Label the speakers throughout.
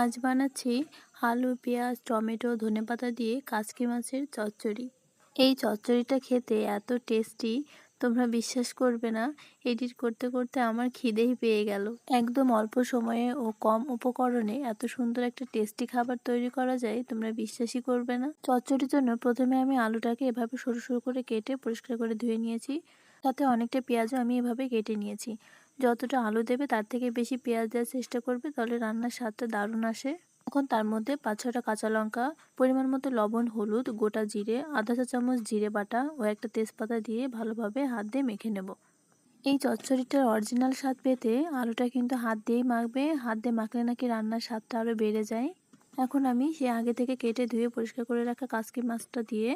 Speaker 1: আজ বানাচ্ছি আলু, পেঁয়াজ, টমেটো, ধনেপাতা দিয়ে কাচকি মাছের চচ্চড়ি। এই চচ্চড়িটা খেতে এত টেস্টি, তোমরা বিশ্বাস করবে না। এডিট করতে করতে আমার খিদেই পেয়ে গেল। একদম অল্প সময়ে ও কম উপকরণে এত সুন্দর একটা টেস্টি খাবার তৈরি করা যায়, তোমরা বিশ্বাসই করবে না। চচ্চড়ির জন্য প্রথমে আমি আলুটাকে এভাবে সরু সরু করে কেটে পরিষ্কার করে ধুয়ে নিয়েছি। সাথে অনেকটা পেঁয়াজও আমি এভাবে কেটে নিয়েছি। যতটা আলু দেবে তার থেকে বেশি পেঁয়াজ দেওয়ার চেষ্টা করবে, তাহলে রান্নার স্বাদটা দারুণ আসে। এখন তার মধ্যে 5-6টা কাঁচা লঙ্কা, পরিমাণ মতো লবণ, হলুদ, গোটা জিরে, আধা চা চামচ জিরে বাটা ও একটা তেজপাতা দিয়ে ভালোভাবে হাত দিয়ে মেখে নেব। এই চচ্চড়িটার অরিজিনাল স্বাদ পেতে আলুটা কিন্তু হাত দিয়েই মাখবে। হাত দিয়ে মাখলে নাকি রান্নার স্বাদটা আরও বেড়ে যায়। এখন আমি সে আগে থেকে কেটে ধুয়ে পরিষ্কার করে রাখা কাচকি মাছটা দিয়ে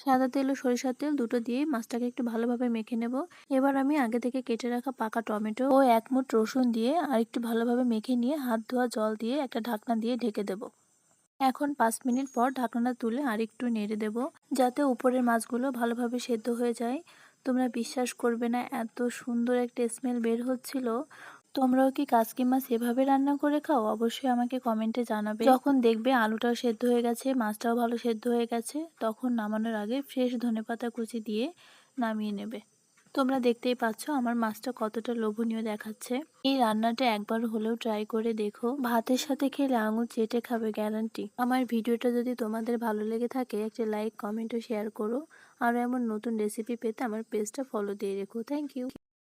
Speaker 1: সাদা তেল ও সরিষার তেল দুটো দিয়ে মাছটাকে একটু ভালোভাবে মেখে নেব। এবার আমি আগে থেকে কেটে রাখা পাকা টমেটো ও 1 মুঠ রসুন দিয়ে আর একটু ভালোভাবে মেখে নিয়ে হাত ধোয়া জল দিয়ে একটা ঢাকনা দিয়ে ঢেকে দেব। এখন 5 মিনিট পর ঢাকনাটা তুলে আর একটু নেড়ে দেব, যাতে উপরের মাছগুলো ভালোভাবে সেদ্ধ হয়ে যায়। তোমরা বিশ্বাস করবে না, এত সুন্দর একটা স্মেল বের হচ্ছিল। তোমরাও কি কাচকি মাছ এভাবে রান্না করে খাও? অবশ্যই আমাকে কমেন্টে জানাবে। যখন দেখবে আলুটাও সেদ্ধ হয়ে গেছে, মাছটাও ভালো সেদ্ধ হয়ে গেছে, তখন নামানোর আগে ফ্রেশ ধনেপাতা কুচি দিয়ে নামিয়ে নেবে। তোমরা দেখতেই পাচ্ছ আমার মাছটা কতটা লোভনীয় দেখাচ্ছে। এই রান্নাটা একবার হলেও ট্রাই করে দেখো। ভাতের সাথে খেলে আঙুল চেটে খাবে, গ্যারান্টি। আমার ভিডিওটা যদি তোমাদের ভালো লেগে থাকে, একটা লাইক, কমেন্ট ও শেয়ার করো। আর এমন নতুন রেসিপি পেতে আমার পেজটা ফলো দিয়ে রেখো। Thank you.